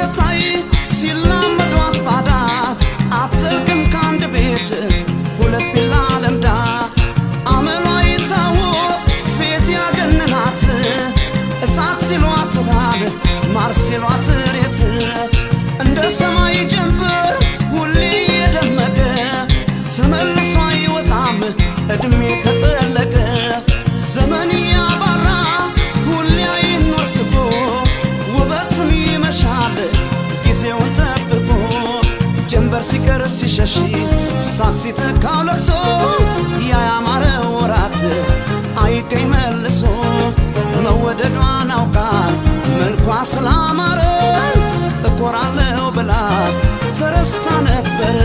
ተከታይ ሲላመዷት ባዳ አትዘልቅም ካንድ ቤት ሁለት ቢላ ለምዳ አመሏ ይታወቅ ፌዝ ያገነናት እሳት ሲሏት ውሃብ ማር ሲሏት ሬት እንደ ሰማይ ጀንበር ሁሌ የደመቀ ተመልሶ አይወጣም እድሜ ከጠለቀ ዘመን ያባራ ሁሌ አይኖስቦ ውበትም ይመሻል ጊዜውን ጠብቆ ጀንበር ሲቀር ሲሸሽ ሳቅ ሲተካው ለቅሶ ያ ያማረ ወራት አይገኝ መልሶ መወደዷን አውቃ መልኳ ስላማረ እኮራለሁ ብላ ተረስታ ነበር